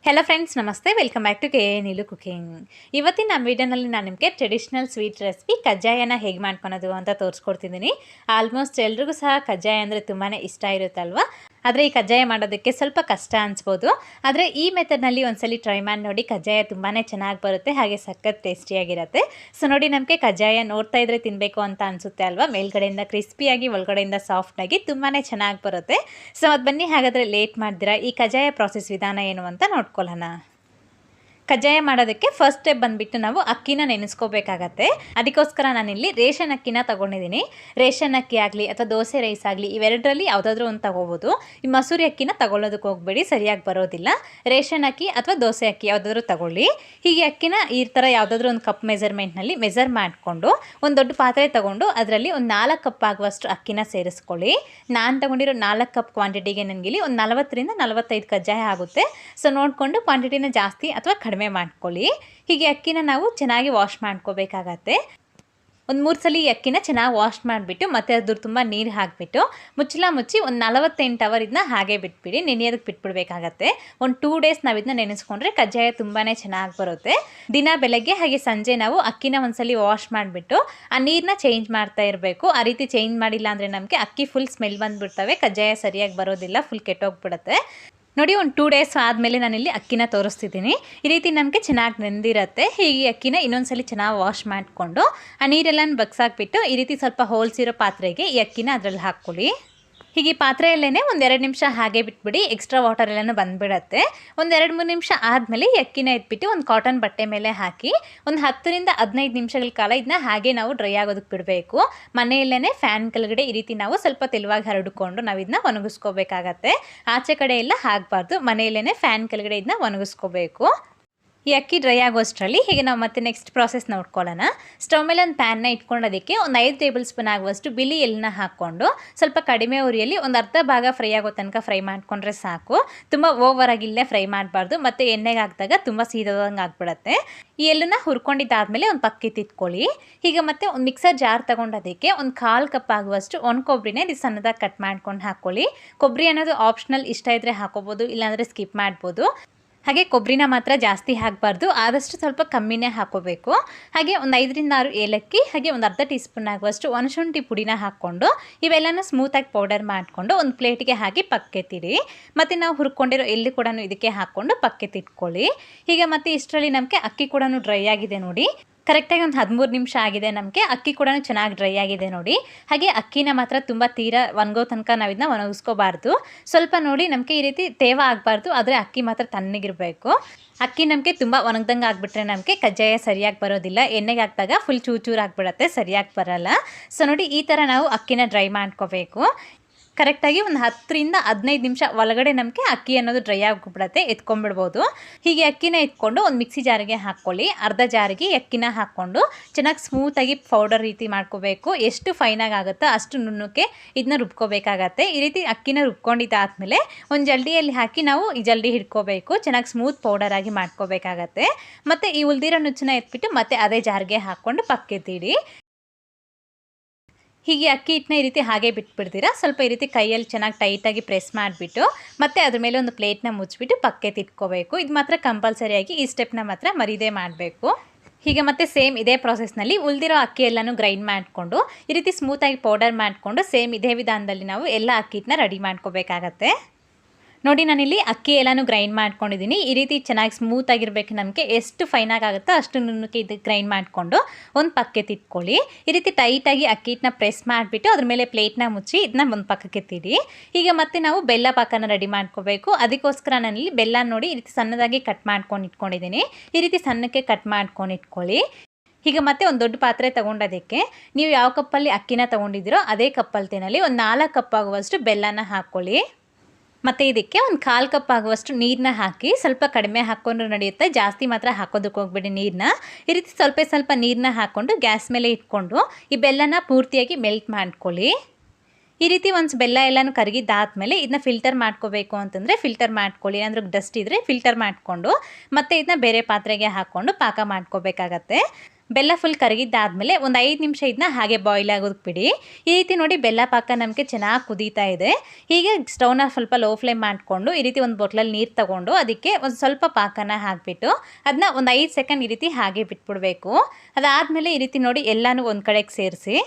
Hello friends नमस्ते welcome back to Neelu cooking ಇವತ್ತಿನ ವಿಡಿಯೋನಲ್ಲಿ ನಾನು ನಿಮಗೆ ಟ್ರೆಡಿಷನಲ್ ಸ್ವೀಟ್ ರೆಸಿಪಿ ಕಜ್ಜಾಯನ ಹೇಗೆ ಮಾಡ್ಕೊಳ್ಳೋದು ಅಂತ ತೋರಿಸ್ಕೊಡ್ತಿದ್ದೀನಿ. ಆಲ್ಮೋಸ್ಟ್ ಎಲ್ರಿಗೂ ಸಹ ಕಜ್ಜಾಯ ಅಂದರೆ ತುಂಬಾ ಇಷ್ಟ ಇರುತ್ತಲ್ವಾ. ಆದರೆ ಈ ಕಜ್ಜಾಯ ಮಾಡೋದಕ್ಕೆ ಸ್ವಲ್ಪ ಕಷ್ಟ ಅನಿಸ್ಬೋದು. ಆದರೆ ಈ ಮೆಥಡ್ನಲ್ಲಿ ಒಂದ್ಸಲಿ ಟ್ರೈ ಮಾಡಿ ನೋಡಿ, ಕಜ್ಜಾಯ ತುಂಬಾ ಚೆನ್ನಾಗಿ ಬರುತ್ತೆ, ಹಾಗೆ ಸಖತ್ ಟೇಸ್ಟಿಯಾಗಿರುತ್ತೆ. ಸೊ ನೋಡಿ, ನಮಗೆ ಕಜ್ಜಾಯ ನೋಡ್ತಾ ಇದ್ರೆ ತಿನ್ನಬೇಕು ಅಂತ ಅನಿಸುತ್ತೆ ಅಲ್ವಾ. ಮೇಲ್ಗಡೆಯಿಂದ ಕ್ರಿಸ್ಪಿಯಾಗಿ ಒಳಗಡೆಯಿಂದ ಸಾಫ್ಟಾಗಿ ತುಂಬಾ ಚೆನ್ನಾಗಿ ಬರುತ್ತೆ. ಸೊ ಅದು ಬನ್ನಿ, ಹಾಗಾದರೆ ಲೇಟ್ ಮಾಡ್ದಿರಾ ಈ ಕಜ್ಜಾಯ ಪ್ರಾಸೆಸ್ ವಿಧಾನ ಏನು ಅಂತ ನೋಡ್ಕೊಳ್ಳೋಣ. ಕಜ್ಜಾಯ ಮಾಡೋದಕ್ಕೆ ಫಸ್ಟ್ ಸ್ಟೆಪ್ ಬಂದುಬಿಟ್ಟು ನಾವು ಅಕ್ಕಿನ ನೆನೆಸ್ಕೋಬೇಕಾಗತ್ತೆ. ಅದಕ್ಕೋಸ್ಕರ ನಾನಿಲ್ಲಿ ರೇಷನ್ ಅಕ್ಕಿನ ತೊಗೊಂಡಿದ್ದೀನಿ. ರೇಷನ್ ಅಕ್ಕಿ ಆಗಲಿ ಅಥವಾ ದೋಸೆ ರೈಸ್ ಆಗಲಿ, ಇವೆರಡರಲ್ಲಿ ಯಾವುದಾದ್ರೂ ಒಂದು ತೊಗೋಬೋದು. ಈ ಮಸೂರಿ ಅಕ್ಕಿನ ತೊಗೊಳ್ಳೋದಕ್ಕೆ ಹೋಗಬೇಡಿ, ಸರಿಯಾಗಿ ಬರೋದಿಲ್ಲ. ರೇಷನ್ ಅಕ್ಕಿ ಅಥವಾ ದೋಸೆ ಅಕ್ಕಿ ಯಾವುದಾದ್ರೂ ತೊಗೊಳ್ಳಿ. ಹೀಗೆ ಅಕ್ಕಿನ ಈ ಥರ ಯಾವುದಾದ್ರೂ ಒಂದು ಕಪ್ ಮೆಜರ್ಮೆಂಟ್ನಲ್ಲಿ ಮೆಜರ್ ಮಾಡಿಕೊಂಡು ಒಂದು ದೊಡ್ಡ ಪಾತ್ರೆ ತೊಗೊಂಡು ಅದರಲ್ಲಿ ಒಂದು 4 ಕಪ್ ಆಗುವಷ್ಟು ಅಕ್ಕಿನ ಸೇರಿಸ್ಕೊಳ್ಳಿ. ನಾನು ತೊಗೊಂಡಿರೋ 4 ಕಪ್ ಕ್ವಾಂಟಿಟಿಗೆ ನನಗಿಲ್ಲಿ ಒಂದು 40ರಿಂದ 45 ಕಜ್ಜಾಯ ಆಗುತ್ತೆ. ಸೊ ನೋಡಿಕೊಂಡು ಕ್ವಾಂಟಿಟಿನ ಜಾಸ್ತಿ ಅಥವಾ ಕಡಿಮೆ ಮಾಡ್ಕೊಳ್ಳಿ. ಹೀಗೆ ಅಕ್ಕಿನ ನಾವು ಚೆನ್ನಾಗಿ ವಾಶ್ ಮಾಡ್ಕೋಬೇಕಾಗತ್ತೆ. ಒಂದು 3 ಸಲ ಈ ಅಕ್ಕಿನ ಚೆನ್ನಾಗಿ ವಾಶ್ ಮಾಡಿಬಿಟ್ಟು ಮತ್ತೆ ಅದ್ರ ತುಂಬ ನೀರು ಹಾಕಿಬಿಟ್ಟು ಮುಚ್ಚಳ ಮುಚ್ಚಿ ಒಂದು 48 ಅವರ್ ಇದನ್ನ ಹಾಗೆ ಬಿಟ್ಬಿಡಿ, ನೆನೆಯೋದಕ್ಕೆ ಬಿಟ್ಬಿಡ್ಬೇಕಾಗತ್ತೆ. ಒಂದು 2 ಡೇಸ್ ನಾವು ಇದನ್ನ ನೆನೆಸ್ಕೊಂಡ್ರೆ ಕಜ್ಜಾಯ ತುಂಬಾ ಚೆನ್ನಾಗಿ ಬರುತ್ತೆ. ದಿನ ಬೆಳಗ್ಗೆ ಹಾಗೆ ಸಂಜೆ ನಾವು ಅಕ್ಕಿನ ಒಂದ್ಸಲಿ ವಾಶ್ ಮಾಡಿಬಿಟ್ಟು ಆ ನೀರನ್ನ ಚೇಂಜ್ ಮಾಡ್ತಾ ಇರಬೇಕು. ಆ ರೀತಿ ಚೇಂಜ್ ಮಾಡಿಲ್ಲ ಅಂದರೆ ನಮಗೆ ಅಕ್ಕಿ ಫುಲ್ ಸ್ಮೆಲ್ ಬಂದುಬಿಡ್ತವೆ, ಕಜ್ಜಾಯ ಸರಿಯಾಗಿ ಬರೋದಿಲ್ಲ, ಫುಲ್ ಕೆಟ್ಟೋಗ್ಬಿಡುತ್ತೆ. ನೋಡಿ, ಒಂದು 2 ಡೇಸ್ ಆದಮೇಲೆ ನಾನಿಲ್ಲಿ ಅಕ್ಕಿನ ತೋರಿಸ್ತಿದ್ದೀನಿ. ಈ ರೀತಿ ನಮಗೆ ಚೆನ್ನಾಗಿ ನೆಂದಿರುತ್ತೆ. ಹೀಗೆ ಅಕ್ಕಿನ ಇನ್ನೊಂದ್ಸಲಿ ಚೆನ್ನಾಗಿ ವಾಶ್ ಮಾಡಿಕೊಂಡು ಆ ನೀರೆಲ್ಲ ಬಗ್ಸಾಕ್ಬಿಟ್ಟು ಈ ರೀತಿ ಸ್ವಲ್ಪ ಹೋಲ್ಸಿರೋ ಪಾತ್ರೆಗೆ ಈ ಅಕ್ಕಿನ ಅದರಲ್ಲಿ ಹಾಕ್ಕೊಳ್ಳಿ. ಹೀಗೆ ಪಾತ್ರೆಯಲ್ಲೇ ಒಂದು 2 ನಿಮಿಷ ಹಾಗೆ ಬಿಟ್ಬಿಡಿ, ಎಕ್ಸ್ಟ್ರಾ ವಾಟರ್ ಎಲ್ಲನೂ ಬಂದುಬಿಡತ್ತೆ. ಒಂದು 2-3 ನಿಮಿಷ ಆದಮೇಲೆ ಈ ಅಕ್ಕಿನ ಎತ್ಬಿಟ್ಟು ಒಂದು ಕಾಟನ್ ಬಟ್ಟೆ ಮೇಲೆ ಹಾಕಿ ಒಂದು 10ರಿಂದ 15 ನಿಮಿಷಗಳ ಕಾಲ ಇದನ್ನ ಹಾಗೆ ನಾವು ಡ್ರೈ ಆಗೋದಕ್ಕೆ ಬಿಡಬೇಕು. ಮನೆಯಲ್ಲೇ ಫ್ಯಾನ್ ಕೆಳಗಡೆ ಈ ರೀತಿ ನಾವು ಸ್ವಲ್ಪ ತೆಳುವಾಗಿ ಹರಡಿಕೊಂಡು ನಾವು ಇದನ್ನ ಒಣಗಿಸ್ಕೋಬೇಕಾಗತ್ತೆ. ಆಚೆ ಕಡೆ ಎಲ್ಲ ಹಾಕಬಾರ್ದು, ಮನೆಯಲ್ಲೇ ಫ್ಯಾನ್ ಕೆಳಗಡೆ ಇದನ್ನ ಒಣಗಿಸ್ಕೋಬೇಕು. ಈ ಅಕ್ಕಿ ಡ್ರೈ ಆಗೋಷ್ಟರಲ್ಲಿ ಹೀಗೆ ನಾವು ಮತ್ತೆ ನೆಕ್ಸ್ಟ್ ಪ್ರಾಸೆಸ್ ನೋಡ್ಕೊಳ್ಳೋಣ. ಸ್ಟವ್ ಮೇಲೆ ಒಂದು ಪ್ಯಾನ್ನ ಇಟ್ಕೊಂಡು ಅದಕ್ಕೆ ಒಂದು 5 ಟೇಬಲ್ ಸ್ಪೂನ್ ಆಗುವಷ್ಟು ಬಿಳಿ ಎಳ್ಳನ್ನ ಹಾಕ್ಕೊಂಡು ಸ್ವಲ್ಪ ಕಡಿಮೆ ಉರಿಯಲ್ಲಿ ಒಂದು ಅರ್ಧ ಭಾಗ ಫ್ರೈ ಆಗೋ ತನಕ ಫ್ರೈ ಮಾಡಿಕೊಂಡ್ರೆ ಸಾಕು. ತುಂಬ ಓವರಾಗಿ ಇಲ್ಲೇ ಫ್ರೈ ಮಾಡಬಾರ್ದು, ಮತ್ತು ಎಣ್ಣೆಗೆ ಹಾಕಿದಾಗ ತುಂಬ ಸೀದೋದಂಗೆ ಆಗ್ಬಿಡುತ್ತೆ. ಈ ಎಳ್ಳನ್ನ ಹುರ್ಕೊಂಡಿದ್ದಾದಮೇಲೆ ಒಂದು ಪಕ್ಕಕ್ಕೆ ತಿತ್ಕೊಳ್ಳಿ. ಹೀಗೆ ಮತ್ತೆ ಒಂದು ಮಿಕ್ಸರ್ ಜಾರ್ ತೊಗೊಂಡು ಅದಕ್ಕೆ ಒಂದು 1/4 ಕಪ್ ಆಗುವಷ್ಟು ಒಣ ಕೊಬ್ಬರಿನ ಇದು ಸಣ್ಣದಾಗಿ ಕಟ್ ಮಾಡ್ಕೊಂಡು ಹಾಕ್ಕೊಳ್ಳಿ. ಕೊಬ್ಬರಿ ಅನ್ನೋದು ಆಪ್ಷನಲ್, ಇಷ್ಟ ಇದ್ದರೆ ಹಾಕೋಬೋದು, ಇಲ್ಲಾಂದರೆ ಸ್ಕಿಪ್ ಮಾಡ್ಬೋದು. ಹಾಗೆ ಕೊಬ್ಬರಿನ ಮಾತ್ರ ಜಾಸ್ತಿ ಹಾಕಬಾರ್ದು, ಆದಷ್ಟು ಸ್ವಲ್ಪ ಕಮ್ಮಿನೇ ಹಾಕೋಬೇಕು. ಹಾಗೆ ಒಂದು 5ರಿಂದ 6 ಏಲಕ್ಕಿ, ಹಾಗೆ ಒಂದು ಅರ್ಧ ಟೀ ಸ್ಪೂನ್ ಆಗುವಷ್ಟು ಒಣಶುಂಠಿ ಪುಡಿನ ಹಾಕ್ಕೊಂಡು ಇವೆಲ್ಲನೂ ಸ್ಮೂತಾಗಿ ಪೌಡರ್ ಮಾಡಿಕೊಂಡು ಒಂದು ಪ್ಲೇಟಿಗೆ ಹಾಕಿ ಪಕ್ಕೆತ್ತಿಡಿ. ಮತ್ತು ನಾವು ಹುರ್ಕೊಂಡಿರೋ ಎಳ್ಳು ಕೂಡ ಇದಕ್ಕೆ ಹಾಕ್ಕೊಂಡು ಪಕ್ಕೆತ್ತಿಟ್ಕೊಳ್ಳಿ. ಹೀಗೆ ಮತ್ತೆ ಇಷ್ಟರಲ್ಲಿ ನಮಗೆ ಅಕ್ಕಿ ಕೂಡ ಡ್ರೈ ಆಗಿದೆ ನೋಡಿ. ಕರೆಕ್ಟಾಗಿ ಒಂದು 13 ನಿಮಿಷ ಆಗಿದೆ, ನಮಗೆ ಅಕ್ಕಿ ಕೂಡ ಚೆನ್ನಾಗಿ ಡ್ರೈ ಆಗಿದೆ ನೋಡಿ. ಹಾಗೆ ಅಕ್ಕಿನ ಮಾತ್ರ ತುಂಬ ತೀರಾ ಒಣಗೋ ತನಕ ನಾವು ಇದನ್ನ ಒಣಗಿಸ್ಕೋಬಾರ್ದು. ಸ್ವಲ್ಪ ನೋಡಿ, ನಮಗೆ ಈ ರೀತಿ ತೇವ ಆಗಬಾರ್ದು, ಆದರೆ ಅಕ್ಕಿ ಮಾತ್ರ ತಣ್ಣಗಿರಬೇಕು. ಅಕ್ಕಿ ನಮಗೆ ತುಂಬ ಒಣಗ್ದಂಗೆ ಆಗಿಬಿಟ್ರೆ ನಮಗೆ ಕಜ್ಜಾಯ ಸರಿಯಾಗಿ ಬರೋದಿಲ್ಲ. ಎಣ್ಣೆಗೆ ಹಾಕಿದಾಗ ಫುಲ್ ಚೂರು ಆಗಿಬಿಡತ್ತೆ, ಸರಿಯಾಗಿ ಬರೋಲ್ಲ. ಸೊ ನೋಡಿ, ಈ ಥರ ನಾವು ಅಕ್ಕಿನ ಡ್ರೈ ಮಾಡ್ಕೋಬೇಕು. ಕರೆಕ್ಟಾಗಿ ಒಂದು 10ರಿಂದ 15 ನಿಮಿಷ ಒಳಗಡೆ ನಮಗೆ ಅಕ್ಕಿ ಅನ್ನೋದು ಡ್ರೈ ಆಗಿಬಿಡುತ್ತೆ, ಎತ್ಕೊಂಡ್ಬಿಡ್ಬೋದು. ಹೀಗೆ ಅಕ್ಕಿನ ಎತ್ಕೊಂಡು ಒಂದು ಮಿಕ್ಸಿ ಜಾರಿಗೆ ಹಾಕ್ಕೊಳ್ಳಿ. ಅರ್ಧ ಜಾರಿಗೆ ಅಕ್ಕಿನ ಹಾಕ್ಕೊಂಡು ಚೆನ್ನಾಗಿ ಸ್ಮೂತಾಗಿ ಪೌಡರ್ ರೀತಿ ಮಾಡ್ಕೋಬೇಕು. ಎಷ್ಟು ಫೈನಾಗಿ ಆಗುತ್ತೋ ಅಷ್ಟು ನುಣ್ಣಕ್ಕೆ ಇದನ್ನ ರುಬ್ಕೋಬೇಕಾಗತ್ತೆ. ಈ ರೀತಿ ಅಕ್ಕಿನ ರುಬ್ಕೊಂಡಿದ್ದಾದಮೇಲೆ ಒಂದು ಜಲ್ಡಿಯಲ್ಲಿ ಹಾಕಿ ನಾವು ಈ ಜಲ್ಡಿ ಹಿಡ್ಕೋಬೇಕು. ಚೆನ್ನಾಗಿ ಸ್ಮೂತ್ ಪೌಡರ್ ಆಗಿ ಮಾಡ್ಕೋಬೇಕಾಗತ್ತೆ. ಮತ್ತು ಈ ಉಳಿದಿರೋ ನುಚ್ಚನ್ನ ಎತ್ಬಿಟ್ಟು ಮತ್ತೆ ಅದೇ ಜಾರಿಗೆ ಹಾಕ್ಕೊಂಡು ಪಕ್ಕೆತ್ತಿಡಿ. ಹೀಗೆ ಅಕ್ಕಿ ಹಿಟ್ಟನ್ನ ಈ ರೀತಿ ಹಾಗೆ ಬಿಟ್ಬಿಡ್ತೀರಾ. ಸ್ವಲ್ಪ ಈ ರೀತಿ ಕೈಯಲ್ಲಿ ಚೆನ್ನಾಗಿ ಟೈಟಾಗಿ ಪ್ರೆಸ್ ಮಾಡಿಬಿಟ್ಟು ಮತ್ತೆ ಅದ್ರ ಮೇಲೆ ಒಂದು ಪ್ಲೇಟ್ನ ಮುಚ್ಚಿಬಿಟ್ಟು ಪಕ್ಕೆತ್ತಿಟ್ಕೋಬೇಕು. ಇದು ಮಾತ್ರ ಕಂಪಲ್ಸರಿಯಾಗಿ ಈ ಸ್ಟೆಪ್ನ ಮಾತ್ರ ಮರೀದೇ ಮಾಡಬೇಕು. ಹೀಗೆ ಮತ್ತೆ ಸೇಮ್ ಇದೇ ಪ್ರಾಸೆಸ್ನಲ್ಲಿ ಉಳಿದಿರೋ ಅಕ್ಕಿ ಎಲ್ಲನೂ ಗ್ರೈಂಡ್ ಮಾಡಿಕೊಂಡು ಈ ರೀತಿ ಸ್ಮೂತಾಗಿ ಪೌಡರ್ ಮಾಡಿಕೊಂಡು ಸೇಮ್ ಇದೇ ವಿಧಾನದಲ್ಲಿ ನಾವು ಎಲ್ಲ ಅಕ್ಕಿ ಹಿಟ್ಟನ್ನ ರೆಡಿ ಮಾಡ್ಕೋಬೇಕಾಗತ್ತೆ. ನೋಡಿ, ನಾನಿಲ್ಲಿ ಅಕ್ಕಿ ಎಲ್ಲನೂ ಗ್ರೈಂಡ್ ಮಾಡ್ಕೊಂಡಿದ್ದೀನಿ. ಈ ರೀತಿ ಚೆನ್ನಾಗಿ ಸ್ಮೂತಾಗಿರ್ಬೇಕು. ನಮಗೆ ಎಷ್ಟು ಫೈನಾಗಿ ಆಗುತ್ತೋ ಅಷ್ಟು ನುಣ್ಣಕ್ಕೆ ಇದು ಗ್ರೈಂಡ್ ಮಾಡಿಕೊಂಡು ಒಂದು ಪಕ್ಕಕ್ಕೆ ತಿಟ್ಕೊಳ್ಳಿ. ಈ ರೀತಿ ಟೈಟಾಗಿ ಅಕ್ಕಿ ಹಿಟ್ಟನ್ನ ಪ್ರೆಸ್ ಮಾಡಿಬಿಟ್ಟು ಅದ್ರ ಮೇಲೆ ಪ್ಲೇಟ್ನ ಮುಚ್ಚಿ ಇದನ್ನ ಒಂದು ಪಕ್ಕಕ್ಕೆ ತಿಡಿ. ಈಗ ಮತ್ತೆ ನಾವು ಬೆಲ್ಲ ಪಾಕನ ರೆಡಿ ಮಾಡ್ಕೋಬೇಕು. ಅದಕ್ಕೋಸ್ಕರ ನಾನಿಲ್ಲಿ ಬೆಲ್ಲ ನೋಡಿ ಈ ರೀತಿ ಸಣ್ಣದಾಗಿ ಕಟ್ ಮಾಡ್ಕೊಂಡು ಇಟ್ಕೊಂಡಿದ್ದೀನಿ. ಈ ರೀತಿ ಸಣ್ಣಕ್ಕೆ ಕಟ್ ಮಾಡ್ಕೊಂಡು ಇಟ್ಕೊಳ್ಳಿ. ಈಗ ಮತ್ತೆ ಒಂದು ದೊಡ್ಡ ಪಾತ್ರೆ ತೊಗೊಂಡೋದಕ್ಕೆ ನೀವು ಯಾವ ಕಪ್ಪಲ್ಲಿ ಅಕ್ಕಿನ ತೊಗೊಂಡಿದ್ದೀರೋ ಅದೇ ಕಪ್ಪಲ್ತಿನಲ್ಲಿ ಒಂದು 4 ಕಪ್ ಆಗುವಷ್ಟು ಬೆಲ್ಲನ ಹಾಕ್ಕೊಳ್ಳಿ. ಮತ್ತು ಇದಕ್ಕೆ ಒಂದು 1/4 ಕಪ್ ಆಗುವಷ್ಟು ನೀರನ್ನ ಹಾಕಿ, ಸ್ವಲ್ಪ ಕಡಿಮೆ ಹಾಕ್ಕೊಂಡು ನಡೆಯುತ್ತೆ, ಜಾಸ್ತಿ ಮಾತ್ರ ಹಾಕೋದಕ್ಕೆ ಹೋಗ್ಬೇಡಿ ನೀರನ್ನ. ಈ ರೀತಿ ಸ್ವಲ್ಪ ನೀರನ್ನ ಹಾಕ್ಕೊಂಡು ಗ್ಯಾಸ್ ಮೇಲೆ ಇಟ್ಕೊಂಡು ಈ ಬೆಲ್ಲನ ಪೂರ್ತಿಯಾಗಿ ಮೆಲ್ಟ್ ಮಾಡ್ಕೊಳ್ಳಿ. ಈ ರೀತಿ ಒಂದು ಬೆಲ್ಲ ಎಲ್ಲನೂ ಕರಗಿದ್ದಾದಮೇಲೆ ಇದನ್ನ ಫಿಲ್ಟರ್ ಮಾಡ್ಕೋಬೇಕು ಅಂತಂದರೆ ಫಿಲ್ಟರ್ ಮಾಡ್ಕೊಳ್ಳಿ. ಏನಾದರೂ ಡಸ್ಟ್ ಇದ್ದರೆ ಫಿಲ್ಟರ್ ಮಾಡಿಕೊಂಡು ಮತ್ತೆ ಇದನ್ನ ಬೇರೆ ಪಾತ್ರೆಗೆ ಹಾಕ್ಕೊಂಡು ಪಾಕ ಮಾಡ್ಕೋಬೇಕಾಗತ್ತೆ. ಬೆಲ್ಲ ಫುಲ್ ಕರಗಿದ್ದಾದಮೇಲೆ ಒಂದು 5 ನಿಮಿಷ ಇದನ್ನ ಹಾಗೆ ಬಾಯ್ಲ್ ಆಗೋದಕ್ಕೆ ಬಿಡಿ. ಈ ರೀತಿ ನೋಡಿ ಬೆಲ್ಲ ಪಾಕ ನಮಗೆ ಚೆನ್ನಾಗಿ ಕುದೀತಾ ಇದೆ. ಹೀಗೆ ಸ್ಟವ್ನ ಸ್ವಲ್ಪ ಲೋ ಫ್ಲೇಮ್ ಮಾಡಿಕೊಂಡು ಈ ರೀತಿ ಒಂದು ಬೊಟ್ಲಲ್ಲಿ ನೀರು ತಗೊಂಡು ಅದಕ್ಕೆ ಒಂದು ಸ್ವಲ್ಪ ಪಾಕನ ಹಾಕಿಬಿಟ್ಟು ಅದನ್ನ ಒಂದು 5 ಸೆಕೆಂಡ್ ಈ ರೀತಿ ಹಾಗೆ ಬಿಟ್ಬಿಡಬೇಕು. ಅದಾದಮೇಲೆ ಈ ರೀತಿ ನೋಡಿ ಎಲ್ಲನೂ ಒಂದು ಕಡೆಗೆ ಸೇರಿಸಿ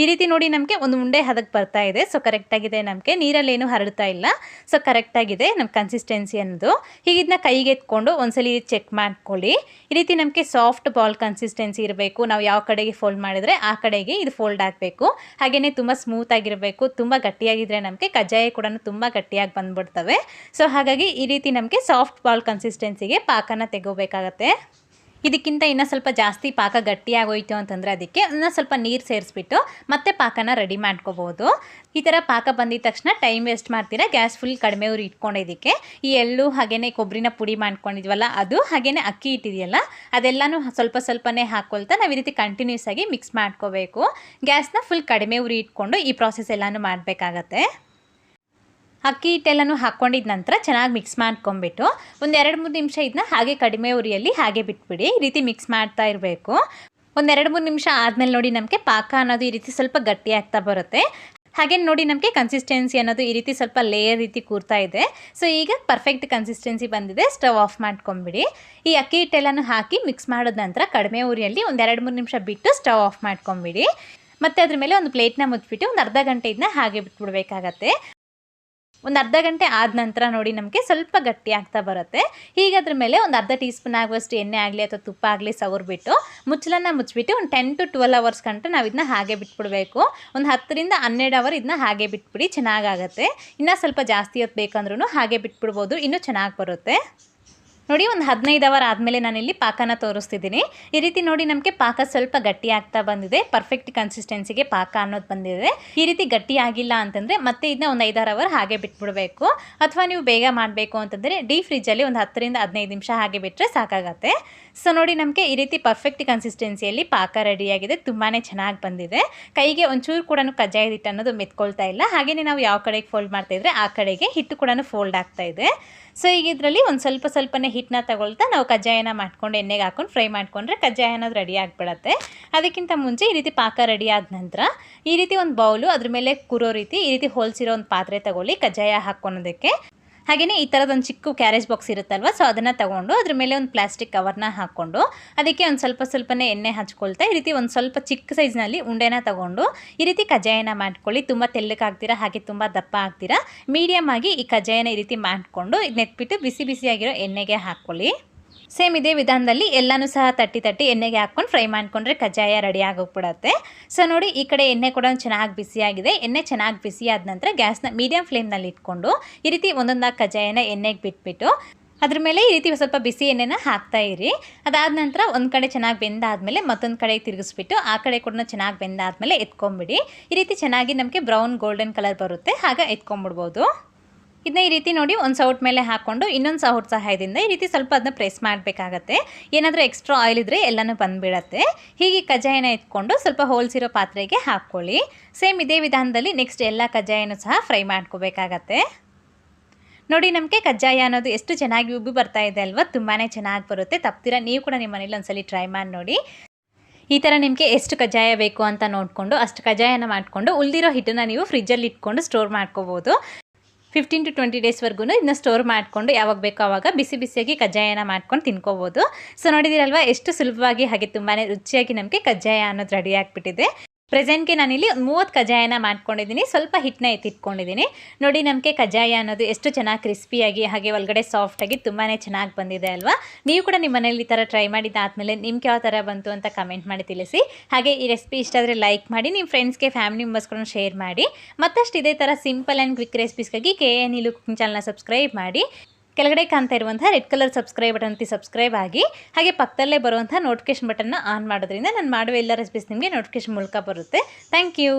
ಈ ರೀತಿ ನೋಡಿ ನಮಗೆ ಒಂದು ಉಂಡೆ ಹದಕ್ಕೆ ಬರ್ತಾ ಇದೆ. ಸೊ ಕರೆಕ್ಟಾಗಿದೆ, ನಮಗೆ ನೀರಲ್ಲೇನು ಹರಡ್ತಾ ಇಲ್ಲ. ಸೊ ಕರೆಕ್ಟಾಗಿದೆ ನಮ್ಮ ಕನ್ಸಿಸ್ಟೆನ್ಸಿ ಅನ್ನೋದು. ಹೀಗೆ ಇದನ್ನ ಕೈಗೆ ಎತ್ಕೊಂಡು ಒಂದ್ಸಲಿ ಚೆಕ್ ಮಾಡ್ಕೊಳ್ಳಿ. ಈ ರೀತಿ ನಮಗೆ ಸಾಫ್ಟ್ ಬಾಲ್ ಕನ್ಸಿಸ್ಟೆನ್ಸಿ ಇರಬೇಕು. ನಾವು ಯಾವ ಕಡೆಗೆ ಫೋಲ್ಡ್ ಮಾಡಿದರೆ ಆ ಕಡೆಗೆ ಇದು ಫೋಲ್ಡ್ ಆಗಬೇಕು. ಹಾಗೆಯೇ ತುಂಬ ಸ್ಮೂತಾಗಿರಬೇಕು. ತುಂಬ ಗಟ್ಟಿಯಾಗಿದ್ದರೆ ನಮಗೆ ಕಜ್ಜಾಯ ಕೂಡ ತುಂಬ ಗಟ್ಟಿಯಾಗಿ ಬಂದುಬಿಡ್ತವೆ. ಸೊ ಹಾಗಾಗಿ ಈ ರೀತಿ ನಮಗೆ ಸಾಫ್ಟ್ ಬಾಲ್ ಕನ್ಸಿಸ್ಟೆನ್ಸಿಗೆ ಪಾಕನ ತೆಗೋಬೇಕಾಗತ್ತೆ. ಇದಕ್ಕಿಂತ ಇನ್ನೂ ಸ್ವಲ್ಪ ಜಾಸ್ತಿ ಪಾಕ ಗಟ್ಟಿಯಾಗೋಯ್ತು ಅಂತಂದರೆ ಅದಕ್ಕೆ ಇನ್ನೂ ಸ್ವಲ್ಪ ನೀರು ಸೇರಿಸ್ಬಿಟ್ಟು ಮತ್ತೆ ಪಾಕನ ರೆಡಿ ಮಾಡ್ಕೋಬೋದು. ಈ ಥರ ಪಾಕ ಬಂದಿದ ತಕ್ಷಣ ಟೈಮ್ ವೇಸ್ಟ್ ಮಾಡ್ತೀರಾ, ಗ್ಯಾಸ್ ಫುಲ್ ಕಡಿಮೆ ಉರಿ ಇಟ್ಕೊಂಡಿದ್ದಕ್ಕೆ ಈ ಎಳ್ಳು ಹಾಗೆಯೇ ಕೊಬ್ಬರಿನ ಪುಡಿ ಮಾಡ್ಕೊಂಡಿದ್ವಲ್ಲ ಅದು ಹಾಗೆಯೇ ಅಕ್ಕಿ ಹಿಟ್ಟಿದೆಯಲ್ಲ ಅದೆಲ್ಲನೂ ಸ್ವಲ್ಪ ಸ್ವಲ್ಪನೇ ಹಾಕ್ಕೊಳ್ತಾ ನಾವು ಈ ರೀತಿ ಕಂಟಿನ್ಯೂಸ್ ಆಗಿ ಮಿಕ್ಸ್ ಮಾಡ್ಕೋಬೇಕು. ಗ್ಯಾಸ್ನ ಫುಲ್ ಕಡಿಮೆ ಉರಿ ಇಟ್ಕೊಂಡು ಈ ಪ್ರಾಸೆಸ್ ಎಲ್ಲನೂ ಮಾಡಬೇಕಾಗತ್ತೆ. ಅಕ್ಕಿ ಹಿಟ್ಟೆಲ್ಲನೂ ಹಾಕ್ಕೊಂಡಿದ್ದ ನಂತರ ಚೆನ್ನಾಗಿ ಮಿಕ್ಸ್ ಮಾಡ್ಕೊಂಬಿಟ್ಟು ಒಂದು 2-3 ನಿಮಿಷ ಇದನ್ನ ಹಾಗೆ ಕಡಿಮೆ ಉರಿಯಲ್ಲಿ ಹಾಗೆ ಬಿಟ್ಬಿಡಿ. ಈ ರೀತಿ ಮಿಕ್ಸ್ ಮಾಡ್ತಾ ಇರಬೇಕು. ಒಂದು 2-3 ನಿಮಿಷ ಆದಮೇಲೆ ನೋಡಿ ನಮಗೆ ಪಾಕ ಅನ್ನೋದು ಈ ರೀತಿ ಸ್ವಲ್ಪ ಗಟ್ಟಿ ಆಗ್ತಾ ಬರುತ್ತೆ. ಹಾಗೆ ನೋಡಿ ನಮಗೆ ಕನ್ಸಿಸ್ಟೆನ್ಸಿ ಅನ್ನೋದು ಈ ರೀತಿ ಸ್ವಲ್ಪ ಲೇಯರ್ ರೀತಿ ಕೂರ್ತಾ ಇದೆ. ಸೊ ಈಗ ಪರ್ಫೆಕ್ಟ್ ಕನ್ಸಿಸ್ಟೆನ್ಸಿ ಬಂದಿದೆ. ಸ್ಟವ್ ಆಫ್ ಮಾಡ್ಕೊಂಬಿಡಿ. ಈ ಅಕ್ಕಿ ಹಿಟ್ಟೆಲ್ಲನೂ ಹಾಕಿ ಮಿಕ್ಸ್ ಮಾಡಿದ ನಂತರ ಕಡಿಮೆ ಉರಿಯಲ್ಲಿ ಒಂದು 2-3 ನಿಮಿಷ ಬಿಟ್ಟು ಸ್ಟವ್ ಆಫ್ ಮಾಡ್ಕೊಂಬಿಡಿ. ಮತ್ತು ಅದ್ರ ಮೇಲೆ ಒಂದು ಪ್ಲೇಟ್ನ ಮುಚ್ಚಿಬಿಟ್ಟು ಒಂದು ಅರ್ಧ ಗಂಟೆ ಇದನ್ನ ಹಾಗೆ ಬಿಟ್ಬಿಡ್ಬೇಕಾಗತ್ತೆ. ಒಂದು ಅರ್ಧ ಗಂಟೆ ಆದ ನಂತರ ನೋಡಿ ನಮಗೆ ಸ್ವಲ್ಪ ಗಟ್ಟಿ ಆಗ್ತಾ ಬರುತ್ತೆ. ಹೀಗೆ ಅದ್ರ ಮೇಲೆ ಒಂದು ಅರ್ಧ ಟೀ ಸ್ಪೂನ್ ಆಗುವಷ್ಟು ಎಣ್ಣೆ ಆಗಲಿ ಅಥವಾ ತುಪ್ಪ ಆಗಲಿ ಸವರ್ಬಿಟ್ಟು ಮುಚ್ಚಳನ್ನು ಮುಚ್ಚಿಬಿಟ್ಟು ಒಂದು 10 to 12 ಅವರ್ಸ್ ಗಂಟ ನಾವು ಇದನ್ನ ಹಾಗೆ ಬಿಟ್ಬಿಡಬೇಕು. ಒಂದು 10ರಿಂದ 12 ಅವರ್ ಇದನ್ನ ಹಾಗೆ ಬಿಟ್ಬಿಡಿ, ಚೆನ್ನಾಗಾಗುತ್ತೆ. ಇನ್ನೂ ಸ್ವಲ್ಪ ಜಾಸ್ತಿ ಹೊತ್ತು ಬೇಕಂದ್ರೂ ಹಾಗೆ ಬಿಟ್ಬಿಡ್ಬೋದು, ಇನ್ನೂ ಚೆನ್ನಾಗಿ ಬರುತ್ತೆ. ನೋಡಿ ಒಂದು 15 ಅವರ್ ಆದಮೇಲೆ ನಾನಿಲ್ಲಿ ಪಾಕನ ತೋರಿಸ್ತಿದ್ದೀನಿ. ಈ ರೀತಿ ನೋಡಿ ನಮಗೆ ಪಾಕ ಸ್ವಲ್ಪ ಗಟ್ಟಿ ಆಗ್ತಾ ಬಂದಿದೆ. ಪರ್ಫೆಕ್ಟ್ ಕನ್ಸಿಸ್ಟೆನ್ಸಿಗೆ ಪಾಕ ಅನ್ನೋದು ಬಂದಿದೆ. ಈ ರೀತಿ ಗಟ್ಟಿ ಆಗಿಲ್ಲ ಅಂತಂದರೆ ಮತ್ತೆ ಇದನ್ನ ಒಂದು 5-6 ಅವರ್ ಹಾಗೆ ಬಿಟ್ಬಿಡಬೇಕು. ಅಥವಾ ನೀವು ಬೇಗ ಮಾಡಬೇಕು ಅಂತಂದರೆ ಡೀಪ್ ಫ್ರಿಜ್ಜಲ್ಲಿ ಒಂದು 10ರಿಂದ 15 ನಿಮಿಷ ಹಾಗೆ ಬಿಟ್ಟರೆ ಸಾಕಾಗತ್ತೆ. ಸೊ ನೋಡಿ ನಮಗೆ ಈ ರೀತಿ ಪರ್ಫೆಕ್ಟ್ ಕನ್ಸಿಸ್ಟೆನ್ಸಿಯಲ್ಲಿ ಪಾಕ ರೆಡಿಯಾಗಿದೆ. ತುಂಬಾ ಚೆನ್ನಾಗಿ ಬಂದಿದೆ. ಕೈಗೆ ಒಂಚೂರು ಕೂಡ ಕಜ್ಜಾಯದ ಹಿಟ್ಟು ಅನ್ನೋದು ಮೆತ್ಕೊಳ್ತಾ ಇಲ್ಲ. ಹಾಗೆಯೇ ನಾವು ಯಾವ ಕಡೆಗೆ ಫೋಲ್ಡ್ ಮಾಡ್ತಾಯಿದ್ರೆ ಆ ಕಡೆಗೆ ಹಿಟ್ಟು ಕೂಡ ಫೋಲ್ಡ್ ಆಗ್ತಾ ಇದೆ. ಸೊ ಈಗ ಇದರಲ್ಲಿ ಒಂದು ಸ್ವಲ್ಪನೇ ಹಿಟ್ಟನ್ನ ತಗೊಳ್ತಾ ನಾವು ಕಜ್ಜಾಯನ ಮಾಡ್ಕೊಂಡು ಎಣ್ಣೆಗೆ ಹಾಕೊಂಡು ಫ್ರೈ ಮಾಡಿಕೊಂಡ್ರೆ ಕಜ್ಜಾಯ ಅನ್ನೋದು ರೆಡಿ ಆಗಿಬಿಡತ್ತೆ. ಅದಕ್ಕಿಂತ ಮುಂಚೆ ಈ ರೀತಿ ಪಾಕ ರೆಡಿ ಆದ ನಂತರ ಈ ರೀತಿ ಒಂದು ಬೌಲು ಅದ್ರ ಮೇಲೆ ಕೂರೋ ರೀತಿ ಈ ರೀತಿ ಹೋಲ್ಸಿರೋ ಒಂದು ಪಾತ್ರೆ ತಗೊಳ್ಳಿ ಕಜ್ಜಾಯ ಹಾಕ್ಕೊಳೋದಕ್ಕೆ. ಹಾಗೆಯೇ ಈ ಥರದೊಂದು ಚಿಕ್ಕ ಕ್ಯಾರೇಜ್ ಬಾಕ್ಸ್ ಇರುತ್ತಲ್ವ, ಸೊ ಅದನ್ನು ತಗೊಂಡು ಅದ್ರ ಮೇಲೆ ಒಂದು ಪ್ಲಾಸ್ಟಿಕ್ ಕವರ್ನ ಹಾಕ್ಕೊಂಡು ಅದಕ್ಕೆ ಒಂದು ಸ್ವಲ್ಪನೇ ಎಣ್ಣೆ ಹಚ್ಕೊಳ್ತಾ ಈ ರೀತಿ ಒಂದು ಸ್ವಲ್ಪ ಚಿಕ್ಕ ಸೈಜ್ನಲ್ಲಿ ಉಂಡೆನ ತಗೊಂಡು ಈ ರೀತಿ ಕಜ್ಜಾಯನ ಮಾಡ್ಕೊಳ್ಳಿ. ತುಂಬ ತೆಳ್ಳಗಾಗ್ತೀರಾ ಹಾಗೆ ತುಂಬ ದಪ್ಪ ಆಗ್ತೀರಾ, ಮೀಡಿಯಮ್ ಆಗಿ ಈ ಕಜ್ಜಾಯನ ಈ ರೀತಿ ಮಾಡಿಕೊಂಡು ನೆಟ್ಬಿಟ್ಟು ಬಿಸಿಯಾಗಿರೋ ಎಣ್ಣೆಗೆ ಹಾಕ್ಕೊಳ್ಳಿ. ಸೇಮ್ ಇದೇ ವಿಧಾನದಲ್ಲಿ ಎಲ್ಲನೂ ಸಹ ತಟ್ಟಿ ಎಣ್ಣೆಗೆ ಹಾಕ್ಕೊಂಡು ಫ್ರೈ ಮಾಡಿಕೊಂಡ್ರೆ ಕಜ್ಜಾಯ ರೆಡಿ ಆಗೋಗ್ಬಿಡತ್ತೆ. ಸೊ ನೋಡಿ ಈ ಕಡೆ ಎಣ್ಣೆ ಕೂಡ ಚೆನ್ನಾಗಿ ಬಿಸಿಯಾಗಿದೆ. ಎಣ್ಣೆ ಚೆನ್ನಾಗಿ ಬಿಸಿ ಆದ ನಂತರ ಗ್ಯಾಸ್ನ ಮೀಡಿಯಮ್ ಫ್ಲೇಮ್ನಲ್ಲಿ ಇಟ್ಕೊಂಡು ಈ ರೀತಿ ಒಂದೊಂದಾಗಿ ಕಜ್ಜಾಯನ ಎಣ್ಣೆಗೆ ಬಿಟ್ಬಿಟ್ಟು ಅದ್ರ ಮೇಲೆ ಈ ರೀತಿ ಸ್ವಲ್ಪ ಬಿಸಿ ಎಣ್ಣೆನ ಹಾಕ್ತಾ ಇರಿ. ಅದಾದ ನಂತರ ಒಂದು ಕಡೆ ಚೆನ್ನಾಗಿ ಬೆಂದಾದಮೇಲೆ ಮತ್ತೊಂದು ಕಡೆಗೆ ತಿರುಗಿಸ್ಬಿಟ್ಟು ಆ ಕಡೆ ಕೂಡ ಚೆನ್ನಾಗಿ ಬೆಂದಾದಮೇಲೆ ಎತ್ಕೊಂಬಿಡಿ. ಈ ರೀತಿ ಚೆನ್ನಾಗಿ ನಮಗೆ ಬ್ರೌನ್ ಗೋಲ್ಡನ್ ಕಲರ್ ಬರುತ್ತೆ, ಆಗ ಎತ್ಕೊಂಡ್ಬಿಡ್ಬೋದು. ಇದನ್ನ ಈ ರೀತಿ ನೋಡಿ ಒಂದು ಸೌಟ್ ಮೇಲೆ ಹಾಕ್ಕೊಂಡು ಇನ್ನೊಂದು ಸೌಟ್ ಸಹಾಯದಿಂದ ಈ ರೀತಿ ಸ್ವಲ್ಪ ಅದನ್ನ ಪ್ರೆಸ್ ಮಾಡಬೇಕಾಗತ್ತೆ. ಏನಾದರೂ ಎಕ್ಸ್ಟ್ರಾ ಆಯಿಲ್ ಇದ್ದರೆ ಎಲ್ಲನೂ ಬಂದುಬಿಡತ್ತೆ. ಹೀಗೆ ಕಜ್ಜಾಯನ ಎತ್ಕೊಂಡು ಸ್ವಲ್ಪ ಹೋಲ್ಸಿರೋ ಪಾತ್ರೆಗೆ ಹಾಕ್ಕೊಳ್ಳಿ. ಸೇಮ್ ಇದೇ ವಿಧಾನದಲ್ಲಿ ನೆಕ್ಸ್ಟ್ ಎಲ್ಲ ಕಜ್ಜಾಯನೂ ಸಹ ಫ್ರೈ ಮಾಡ್ಕೋಬೇಕಾಗತ್ತೆ. ನೋಡಿ ನಮಗೆ ಕಜ್ಜಾಯ ಅನ್ನೋದು ಎಷ್ಟು ಚೆನ್ನಾಗಿ ಉಬ್ಬಿ ಬರ್ತಾ ಇದೆ ಅಲ್ವಾ, ತುಂಬಾ ಚೆನ್ನಾಗಿ ಬರುತ್ತೆ. ತಪ್ತೀರಾ ನೀವು ಕೂಡ ನಿಮ್ಮ ಮನೇಲಿ ಒಂದ್ಸಲಿ ಟ್ರೈ ಮಾಡಿ ನೋಡಿ. ಈ ಥರ ನಿಮಗೆ ಎಷ್ಟು ಕಜ್ಜಾಯ ಬೇಕು ಅಂತ ನೋಡಿಕೊಂಡು ಅಷ್ಟು ಕಜ್ಜಾಯನ ಮಾಡಿಕೊಂಡು ಉಳಿದಿರೋ ಹಿಟ್ಟನ್ನು ನೀವು ಫ್ರಿಜ್ಜಲ್ಲಿ ಇಟ್ಕೊಂಡು ಸ್ಟೋರ್ ಮಾಡ್ಕೋಬೋದು. 15 to 20 ಡೇಸ್ವರೆಗೂ ಇದನ್ನ ಸ್ಟೋರ್ ಮಾಡಿಕೊಂಡು ಯಾವಾಗ ಬೇಕೋ ಆವಾಗ ಬಿಸಿಯಾಗಿ ಕಜ್ಜಾಯನ ಮಾಡ್ಕೊಂಡು ತಿನ್ಕೋಬೋದು. ಸೊ ನೋಡಿದಿರಲ್ವಾ ಎಷ್ಟು ಸುಲಭವಾಗಿ ಹಾಗೆ ತುಂಬಾ ರುಚಿಯಾಗಿ ನಮಗೆ ಕಜ್ಜಾಯ ಅನ್ನೋದು ರೆಡಿ ಆಗಿಬಿಟ್ಟಿದೆ. ಪ್ರೆಸೆಂಟ್ಗೆ ನಾನಿಲ್ಲಿ 30 ಕಜ್ಜಾಯನ ಮಾಡ್ಕೊಂಡಿದ್ದೀನಿ. ಸ್ವಲ್ಪ ಹಿಟ್ಟನ್ನ ಎತ್ತಿಟ್ಕೊಂಡಿದ್ದೀನಿ. ನೋಡಿ ನಮಗೆ ಕಜ್ಜಾಯ ಅನ್ನೋದು ಎಷ್ಟು ಚೆನ್ನಾಗಿ ಕ್ರಿಸ್ಪಿಯಾಗಿ ಹಾಗೆ ಒಳಗಡೆ ಸಾಫ್ಟಾಗಿ ತುಂಬಾ ಚೆನ್ನಾಗಿ ಬಂದಿದೆ ಅಲ್ವಾ. ನೀವು ಕೂಡ ನಿಮ್ಮ ಮನೇಲಿ ಈ ಥರ ಟ್ರೈ ಮಾಡಿದ್ದಾದಮೇಲೆ ನಿಮ್ಗೆ ಯಾವ ಥರ ಬಂತು ಅಂತ ಕಮೆಂಟ್ ಮಾಡಿ ತಿಳಿಸಿ. ಹಾಗೆ ಈ ರೆಸಿಪಿ ಇಷ್ಟ ಆದರೆ ಲೈಕ್ ಮಾಡಿ, ನಿಮ್ಮ ಫ್ರೆಂಡ್ಸ್ಗೆ ಫ್ಯಾಮಿಲಿ ಮೆಂಬರ್ಸ್ಗಳನ್ನು ಶೇರ್ ಮಾಡಿ. ಮತ್ತಷ್ಟು ಇದೇ ಥರ ಸಿಂಪಲ್ ಆ್ಯಂಡ್ ಕ್ವಿಕ್ ರೆಸಿಪೀಸ್ಗಾಗಿ KA ನೀಲು ಕುಕಿಂಗ್ ಚಾನಲ್ನ ಸಬ್ಸ್ಕ್ರೈಬ್ ಮಾಡಿ. ಕೆಳಗಡೆ ಕಾಣ್ತಾ ಇರುವಂಥ red colour subscribe button subscribe ಆಗಿ. ಹಾಗೆ ಪಕ್ಕದಲ್ಲೇ ಬರುವಂಥ ನೋಟಿಫಿಕೇಶನ್ ಬಟನ್ನ ಆನ್ ಮಾಡೋದ್ರಿಂದ ನಾನು ಮಾಡುವ ಎಲ್ಲ ರೆಸಿಪೀಸ್ ನಿಮಗೆ ನೋಟಿಫಿಕೇಶನ್ ಮೂಲಕ ಬರುತ್ತೆ. Thank you.